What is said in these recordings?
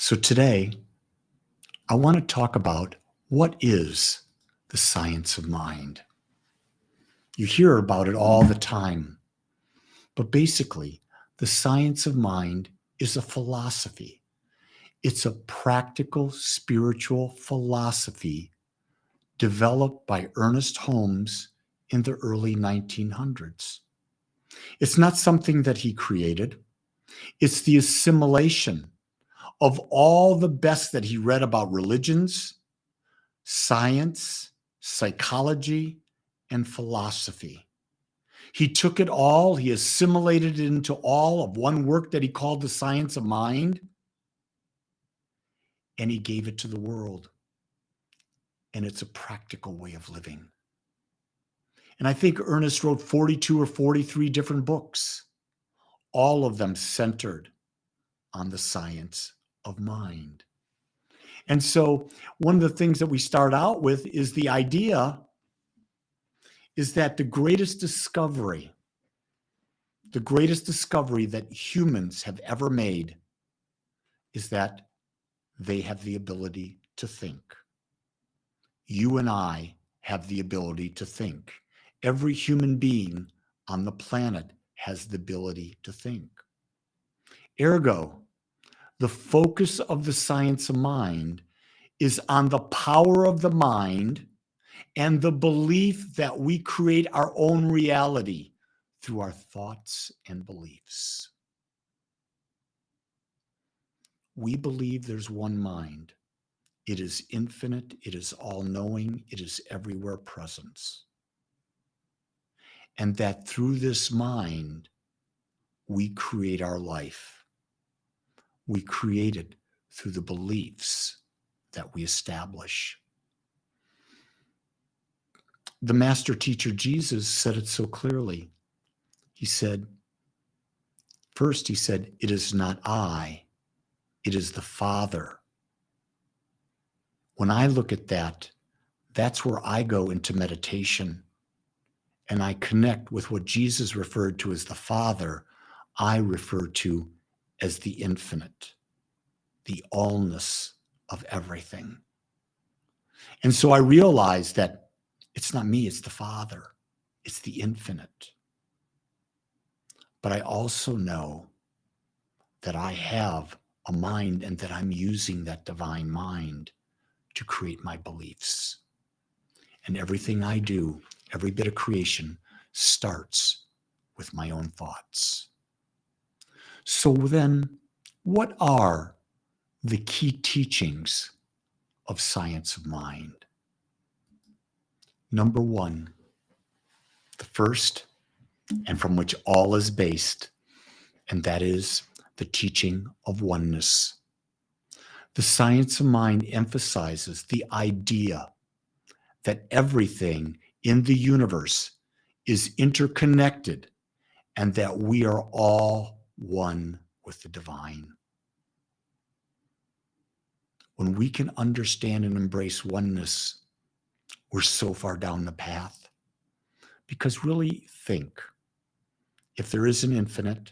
So today, I want to talk about what is the science of mind. You hear about it all the time, but basically, the science of mind is a philosophy. It's a practical spiritual philosophy developed by Ernest Holmes in the early 1900s. It's not something that he created. It's the assimilation of all the best that he read about religions, science, psychology, and philosophy. He took it all, he assimilated it into all of one work that he called The Science of Mind, and he gave it to the world. And it's a practical way of living. And I think Ernest wrote 42 or 43 different books, all of them centered on the science of mind. And so one of the things that we start out with is the idea is that the greatest discovery that humans have ever made is that they have the ability to think. You and I have the ability to think. Every human being on the planet has the ability to think. Ergo, the focus of the science of mind is on the power of the mind and the belief that we create our own reality through our thoughts and beliefs. We believe there's one mind. It is infinite, it is all-knowing, it is everywhere presence. And that through this mind, we create our life. We create it through the beliefs that we establish. The master teacher Jesus said it so clearly. He said, it is not I, it is the Father. When I look at that, that's where I go into meditation and I connect with what Jesus referred to as the Father, I refer to as the infinite, the allness of everything. And so I realize that it's not me, it's the Father, it's the infinite. But I also know that I have a mind and that I'm using that divine mind to create my beliefs. And everything I do, every bit of creation, starts with my own thoughts. So then, what are the key teachings of science of mind? Number one, the first, and from which all is based, and that is the teaching of oneness. The science of mind emphasizes the idea that everything in the universe is interconnected and that we are all one with the divine. When we can understand and embrace oneness, we're so far down the path. Because really think, if there is an infinite,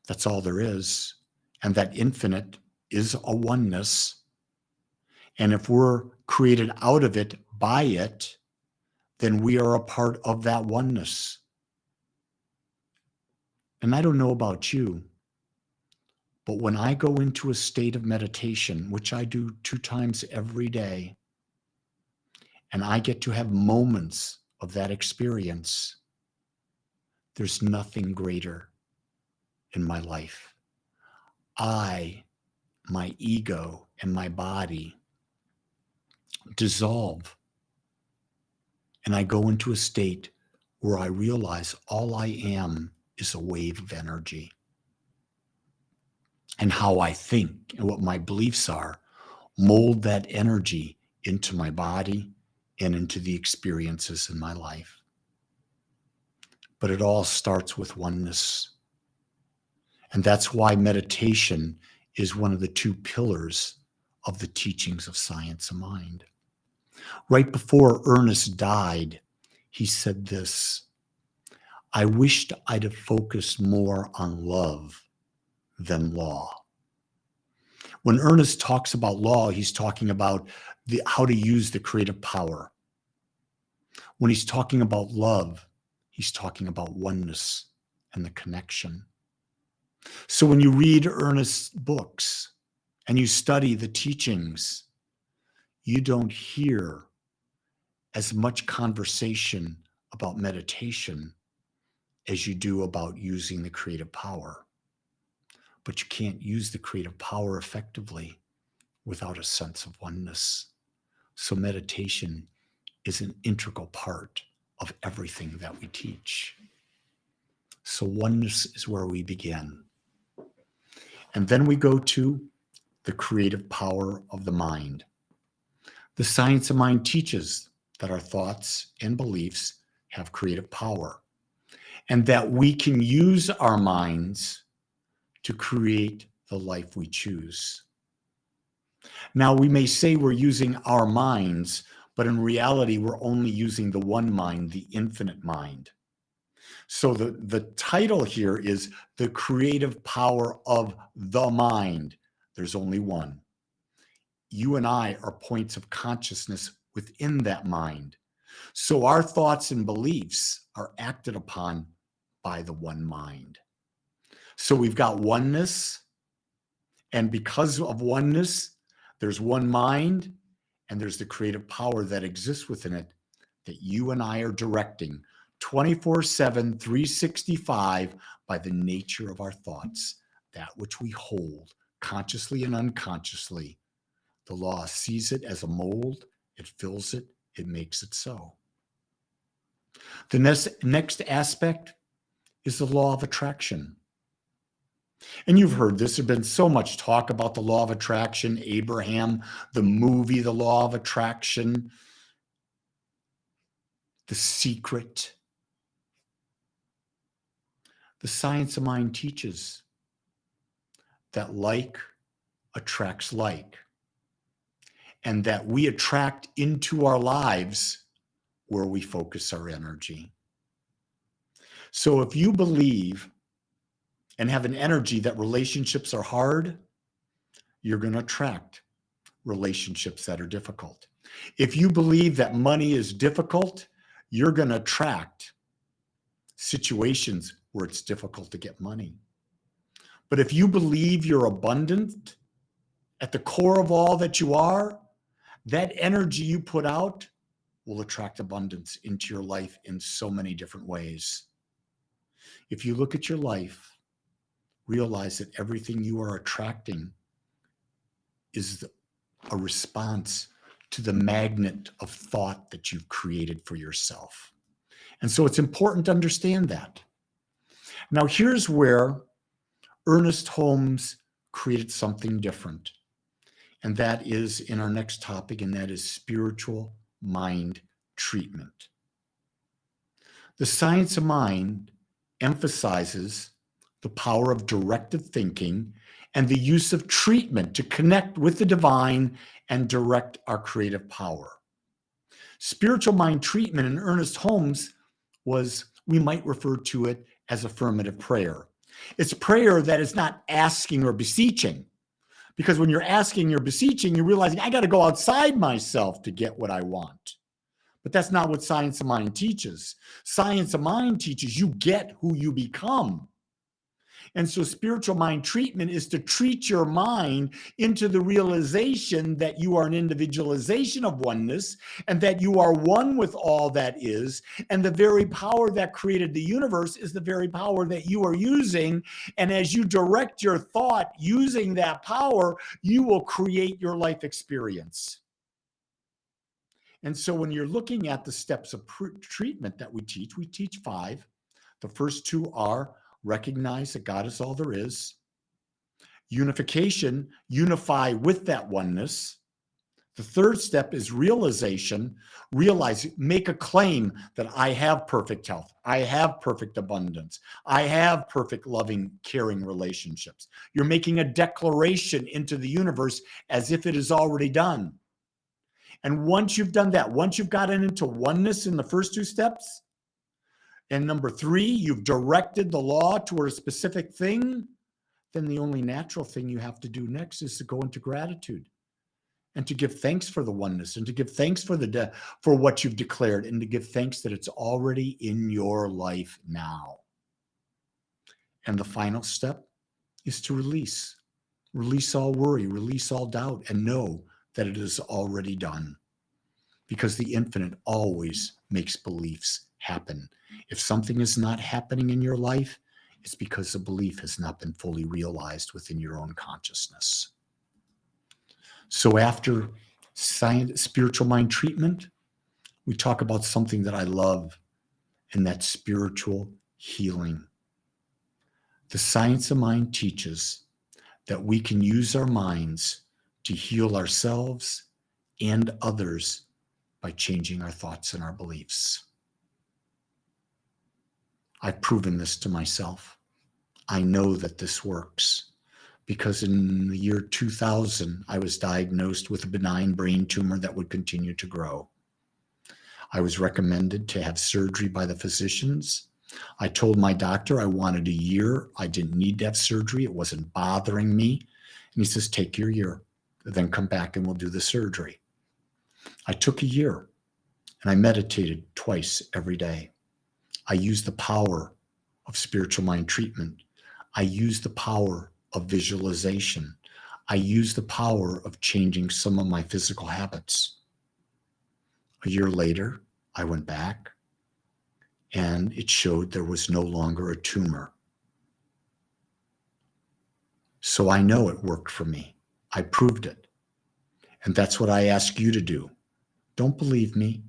that's all there is, and that infinite is a oneness, and if we're created out of it by it, then we are a part of that oneness. And I don't know about you, but when I go into a state of meditation, which I do 2 times every day, and I get to have moments of that experience, there's nothing greater in my life. My ego, and my body dissolve. And I go into a state where I realize all I am is a wave of energy. And how I think and what my beliefs are mold that energy into my body and into the experiences in my life. But it all starts with oneness. And that's why meditation is one of the 2 pillars of the teachings of science of mind. Right before Ernest died, he said this, I wished I'd have focused more on love than law. When Ernest talks about law, he's talking about how to use the creative power. When he's talking about love, he's talking about oneness and the connection. So when you read Ernest's books and you study the teachings, you don't hear as much conversation about meditation as you do about using the creative power. But you can't use the creative power effectively without a sense of oneness. So meditation is an integral part of everything that we teach. So oneness is where we begin. And then we go to the creative power of the mind. The science of mind teaches that our thoughts and beliefs have creative power, and that we can use our minds to create the life we choose. Now, we may say we're using our minds, but in reality, we're only using the one mind, the infinite mind. So the title here is The Creative Power of the Mind. There's only one. You and I are points of consciousness within that mind. So our thoughts and beliefs are acted upon by the one mind. So we've got oneness, and because of oneness, there's one mind, and there's the creative power that exists within it that you and I are directing 24/7, 365 by the nature of our thoughts, that which we hold consciously and unconsciously. The law sees it as a mold, it fills it, it makes it so. The next aspect is the law of attraction. And you've heard this, there's been so much talk about the law of attraction, Abraham, the movie, The Law of Attraction, The Secret. The science of mind teaches that like attracts like, and that we attract into our lives where we focus our energy. So if you believe and have an energy that relationships are hard, you're going to attract relationships that are difficult. If you believe that money is difficult, you're going to attract situations where it's difficult to get money. But if you believe you're abundant at the core of all that you are, that energy you put out will attract abundance into your life in so many different ways. If you look at your life, realize that everything you are attracting is a response to the magnet of thought that you've created for yourself. And so it's important to understand that. Now, here's where Ernest Holmes created something different. And that is in our next topic, and that is spiritual mind treatment. The science of mind emphasizes the power of directed thinking and the use of treatment to connect with the divine and direct our creative power. Spiritual mind treatment in Ernest Holmes was, we might refer to it as affirmative prayer. It's prayer that is not asking or beseeching. Because when you're asking, you're beseeching, you're realizing, I got to go outside myself to get what I want. But that's not what science of mind teaches. Science of mind teaches you get who you become. And so spiritual mind treatment is to treat your mind into the realization that you are an individualization of oneness, and that you are one with all that is, and the very power that created the universe is the very power that you are using. And as you direct your thought using that power, you will create your life experience. And so when you're looking at the steps of treatment that we teach 5. The first 2 are recognize that God is all there is. Unification, unify with that oneness. The third step is realization. Realize, make a claim that I have perfect health. I have perfect abundance. I have perfect, loving, caring relationships. You're making a declaration into the universe as if it is already done. And once you've done that, once you've gotten into oneness in the first 2 steps, and number 3, you've directed the law toward a specific thing, then the only natural thing you have to do next is to go into gratitude and to give thanks for the oneness and to give thanks for for what you've declared and to give thanks that it's already in your life now. And the final step is to release. Release all worry, release all doubt, and know that it is already done. Because the infinite always makes beliefs happen. If something is not happening in your life, it's because the belief has not been fully realized within your own consciousness. So after spiritual mind treatment, we talk about something that I love, and that's spiritual healing. The science of mind teaches that we can use our minds to heal ourselves and others by changing our thoughts and our beliefs. I've proven this to myself. I know that this works because in the year 2000, I was diagnosed with a benign brain tumor that would continue to grow. I was recommended to have surgery by the physicians. I told my doctor I wanted a year. I didn't need to have surgery. It wasn't bothering me. And he says, take your year, then come back and we'll do the surgery. I took a year and I meditated twice every day. I used the power of spiritual mind treatment. I used the power of visualization. I used the power of changing some of my physical habits. A year later, I went back and it showed there was no longer a tumor. So I know it worked for me. I proved it. And that's what I ask you to do. Don't believe me.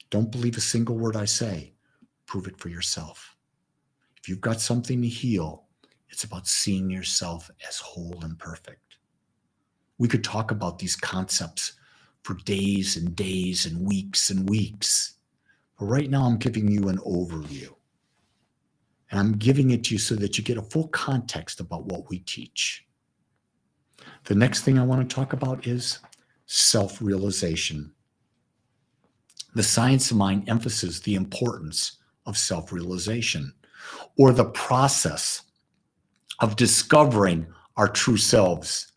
Don't believe a single word I say. Prove it for yourself. If you've got something to heal, it's about seeing yourself as whole and perfect. We could talk about these concepts for days and days and weeks and weeks. But right now I'm giving you an overview. And I'm giving it to you so that you get a full context about what we teach. The next thing I want to talk about is self-realization. The science of mind emphasizes the importance of self-realization, or the process of discovering our true selves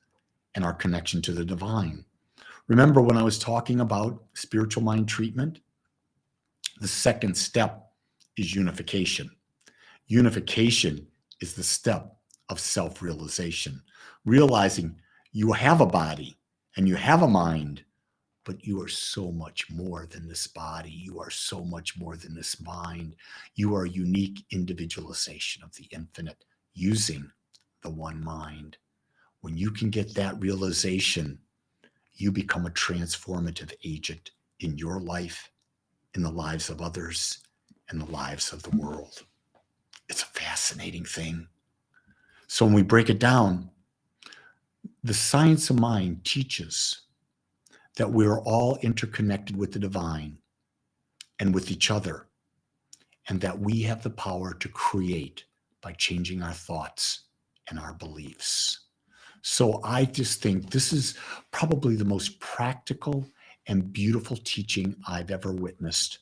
and our connection to the divine. Remember when I was talking about spiritual mind treatment? The second step is unification. Unification is the step of self-realization, realizing you have a body and you have a mind, but you are so much more than this body. You are so much more than this mind. You are a unique individualization of the infinite using the one mind. When you can get that realization, you become a transformative agent in your life, in the lives of others, and the lives of the world. It's a fascinating thing. So when we break it down, the science of mind teaches that we are all interconnected with the divine and with each other, and that we have the power to create by changing our thoughts and our beliefs. So I just think this is probably the most practical and beautiful teaching I've ever witnessed.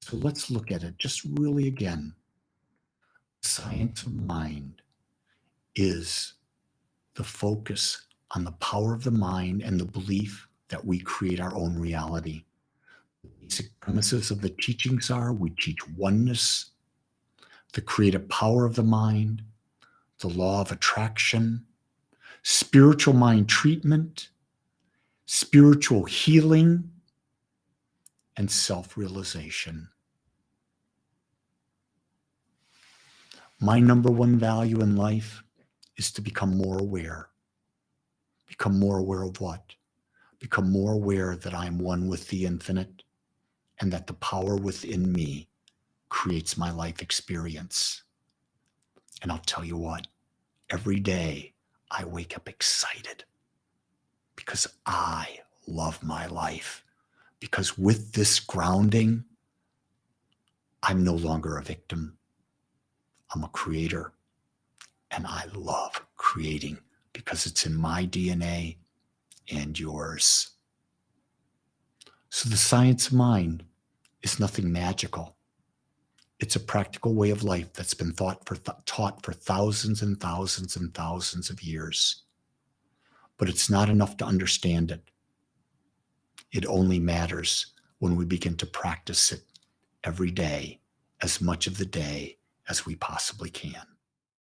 So let's look at it just really again. Science of mind is the focus on the power of the mind and the belief that we create our own reality. The basic premises of the teachings are we teach oneness, the creative power of the mind, the law of attraction, spiritual mind treatment, spiritual healing, and self-realization. My number one value in life is to become more aware. Become more aware of what? Become more aware that I am one with the infinite and that the power within me creates my life experience. And I'll tell you what, every day I wake up excited because I love my life. Because with this grounding, I'm no longer a victim. I'm a creator. And I love creating because it's in my DNA and yours. So the science of mind is nothing magical. It's a practical way of life that's been taught for thousands and thousands and thousands of years. But it's not enough to understand it. It only matters when we begin to practice it every day, as much of the day as we possibly can.